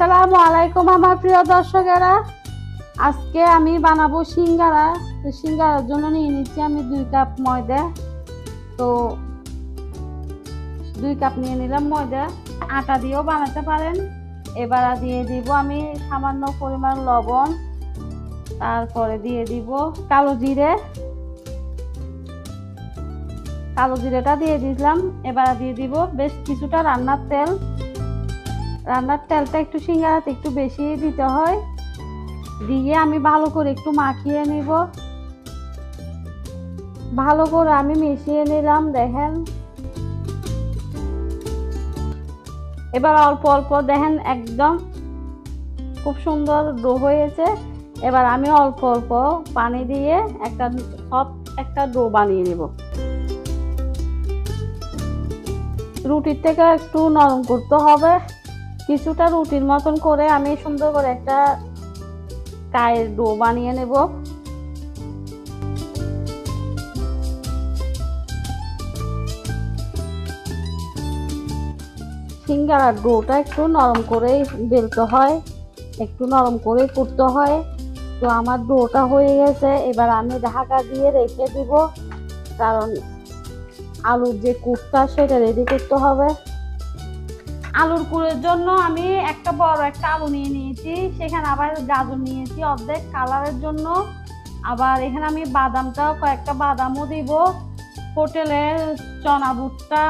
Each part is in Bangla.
আসসালামু আলাইকুম আমার প্রিয় দর্শকেরা। আজকে আমি বানাবো সিঙ্গারা। তো সিঙ্গারার জন্য নিয়ে নিচ্ছি আমি 2 কাপ ময়দা। তো 2 কাপ নিয়ে নিলাম ময়দা। আটা দিয়েও বানাতে পারেন। এবার দিয়ে দিব আমি সামান্য পরিমাণ লবণ, তারপরে দিয়ে দিব কালো জিরেটা দিয়ে দিলাম। এবার দিয়ে দিব বেশ কিছুটা রান্নার তেল। রান্নার তেলটা একটু সিঙ্গারাতে একটু বেশি দিতে হয়। দিয়ে আমি ভালো করে একটু মাখিয়ে নিব। ভালো করে আমি মিশিয়ে নিলাম, দেখেন। এবার অল্প অল্প দেখেন একদম খুব সুন্দর ডো হয়েছে। এবার আমি অল্প অল্প পানি দিয়ে একটা ডো বানিয়ে নিব। রুটির থেকে একটু নরম করতে হবে। কিছুটা রুটির মতন করে আমি সুন্দর করে একটা কায়ের ডো বানিয়ে নেব। সিঙ্গারার ডোটা একটু নরম করে বেলতে হয়, একটু নরম করে করতে হয়। তো আমার ডোটা হয়ে গেছে। এবার আমি ঢাকা দিয়ে রেখে দিব, কারণ আলুর যে কুটটা সেটা রেডি করতে হবে। আলুর কুড়ের জন্য আমি বড় একটা আলু নিয়ে নিয়েছি, সেখানে আবার গাজর নিয়েছি অর্ধেক কালারের জন্য। আবার এখানে আমি কয়েকটা বাদামও দিব। হোটেলের চনা বুটটা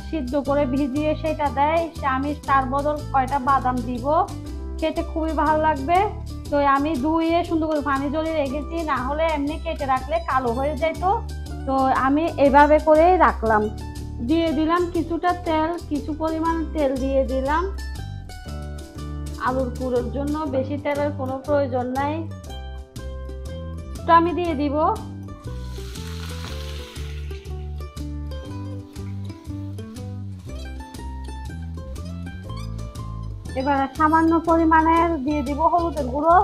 সিদ্ধ করে ভিজিয়ে সেটা দেয়, আমি তার বদল কয়টা বাদাম দিব, খেতে খুবই ভালো লাগবে। তো আমি ধুয়ে সুন্দর করে পানি ঝরিয়ে রেখেছি, না হলে এমনি কেটে রাখলে কালো হয়ে যেত। তো আমি এভাবে করেই রাখলাম। দিয়ে দিলাম কিছুটা তেল, কিছু পরিমাণ তেল দিয়ে দিলাম। আলুর পুরের জন্য বেশি তেলের কোনো প্রয়োজন নাই। তো আমি দিয়ে দিব এবার সামান্য পরিমাণের দিয়ে দিব হলুদের গুঁড়ো।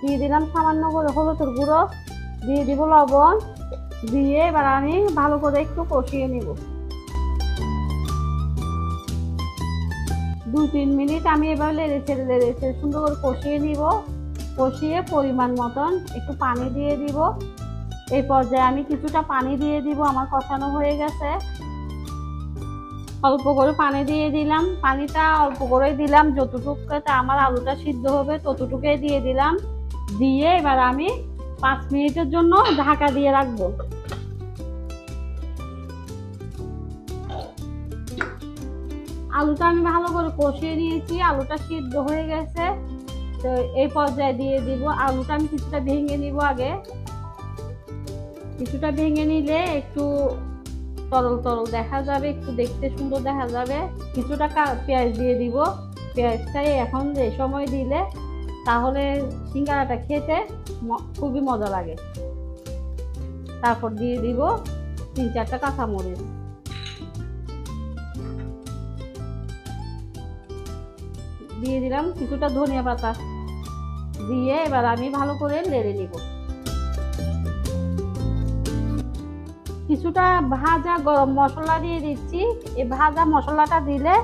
দিয়ে দিলাম সামান্য করে হলুদের গুঁড়ো, দিয়ে দিব লবণ। দিয়ে এবার আমি ভালো করে একটু কষিয়ে নিব। 2-3 মিনিট আমি এবার লেড়ে ছেড়ে সুন্দর করে কষিয়ে নিব। কষিয়ে পরিমাণ মতন একটু পানি দিয়ে দিব। এই পর্যায়ে আমি কিছুটা পানি দিয়ে দিব। আমার কষানো হয়ে গেছে। অল্প করে পানি দিয়ে দিলাম। পানিটা অল্প করে দিলাম, যতটুকুতে আমার আলুটা সিদ্ধ হবে ততটুকুই দিয়ে দিলাম। দিয়ে এবার আমি 5 মিনিটের জন্য ঢাকা দিয়ে রাখবো। আলুটা আমি ভালো করে কষিয়ে নিয়েছি, আলুটা সিদ্ধ হয়ে গেছে। তো এই পর্যায়ে দিয়ে দিব আলুটা আমি কিছুটা ভেঙে নিব। আগে কিছুটা ভেঙে নিলে একটু তরল তরল দেখা যাবে, একটু দেখতে সুন্দর দেখা যাবে। কিছুটা পেঁয়াজ দিয়ে দিব। পেঁয়াজটাই এখন এই সময় দিলে তাহলে সিঙ্গারাটা খেতে খুবই মজা লাগে। তারপর দিয়ে দিব 3-4টা কাঁচামরিচ। দিয়ে দিলাম কিছুটা ধনিয়া পাতা। দিয়ে এবার আমি ভালো করে নেড়ে নিব। কিছুটা ভাজা গরম মশলা দিয়ে দিচ্ছি। এই ভাজা মশলাটা দিলে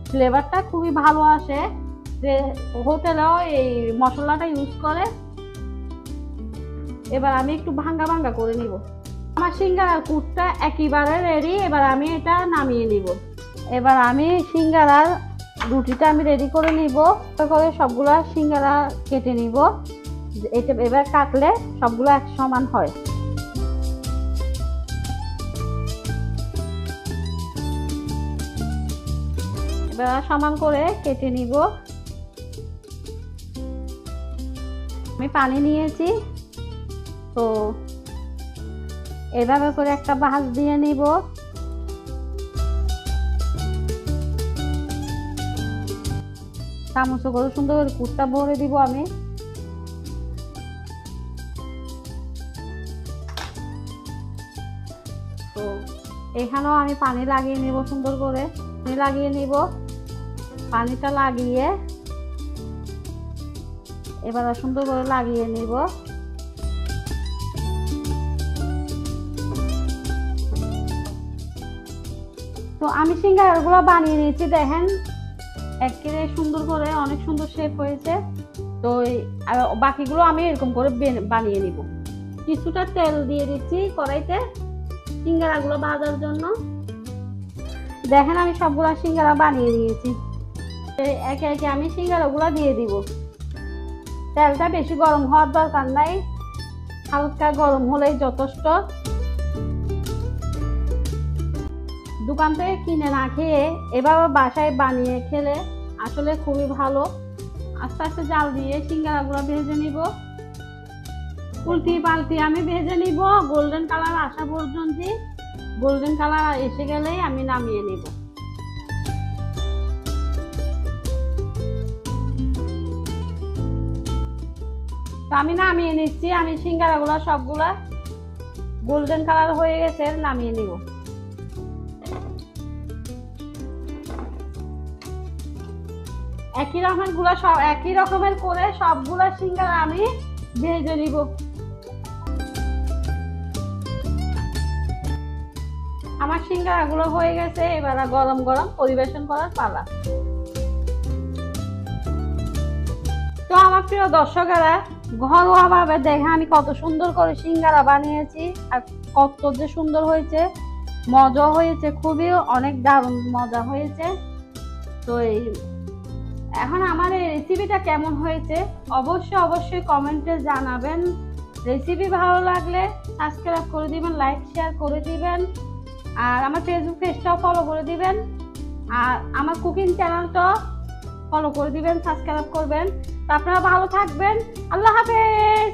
ফ্লেভারটা খুবই ভালো আসে। যে হোটেলেও এই মশলাটা ইউজ করে। এবার আমি একটু ভাঙ্গা ভাঙ্গা করে নিব। আমার সিঙ্গারার কুটটা একেবারে রেডি। এবার আমি এটা নামিয়ে নিব। এবার আমি সিঙ্গারার রুটিটা আমি রেডি করে নিব। করে সবগুলা সিঙ্গারা কেটে নিব। এটা এবার কাটলে সবগুলো এক সমান হয়। এবার সমান করে কেটে নিব। আমি পানি নিয়েছি, তো এভাবে করে একটা ভাঁজ দিয়ে নিব। চামচ করে সুন্দর করে কুটটা ভরে দিব আমি। তো এখানেও আমি পানি লাগিয়ে নিব, সুন্দর করে পানি লাগিয়ে নিব। পানিটা লাগিয়ে এবার সুন্দর করে লাগিয়ে নিব। তো আমি সিঙ্গারাগুলো বানিয়ে নিয়েছি, দেখেন একেবারে সুন্দর করে অনেক সুন্দর শেপ হয়েছে। তো বাকিগুলো আমি এরকম করে বানিয়ে নিব। কিছুটা তেল দিয়ে দিচ্ছি কড়াইতে সিঙ্গারাগুলো ভাজার জন্য। দেখেন আমি সবগুলা সিঙ্গারা বানিয়ে নিয়েছি। একে একে আমি সিঙ্গারাগুলো দিয়ে দিব। তেলটা বেশি গরম হওয়ার দরকার নাই, হালকা গরম হলেই যথেষ্ট। দোকান থেকে কিনে না খেয়ে এভাবে বাসায় বানিয়ে খেলে আসলে খুবই ভালো। আস্তে আস্তে জাল দিয়ে সিঙ্গারাগুলো ভেজে নিব। উল্টি পাল্টি আমি ভেজে নিব গোল্ডেন কালার আসা পর্যন্ত। গোল্ডেন কালার এসে গেলেই আমি নামিয়ে নিব। তো আমি নামিয়ে নিচ্ছি। আমি সিঙ্গারাগুলো সবগুলা গোল্ডেন কালার হয়ে গেছে, নামিয়ে নিব। একই রকমের করে সবগুলা সিঙ্গারা আমি ভেজে নিব। আমার সিঙ্গারাগুলো হয়ে গেছে, এবার গরম গরম পরিবেশন করার পালা। তো আমার প্রিয় দর্শকেরা, ঘরোয়া ভাবে দেখে আমি কত সুন্দর করে সিঙ্গারা বানিয়েছি আর কত যে সুন্দর হয়েছে, মজা হয়েছে, খুবই অনেক দারুণ মজা হয়েছে। তো এখন আমার এই রেসিপিটা কেমন হয়েছে অবশ্যই কমেন্টে জানাবেন। রেসিপি ভালো লাগলে সাবস্ক্রাইব করে দিবেন, লাইক শেয়ার করে দিবেন, আর আমার ফেসবুক পেজটাও ফলো করে দিবেন, আর আমার কুকিং চ্যানেলটা ফলো করে দিবেন, সাবস্ক্রাইব করবেন। তো আপনারা ভালো থাকবেন। আল্লাহ হাফেজ।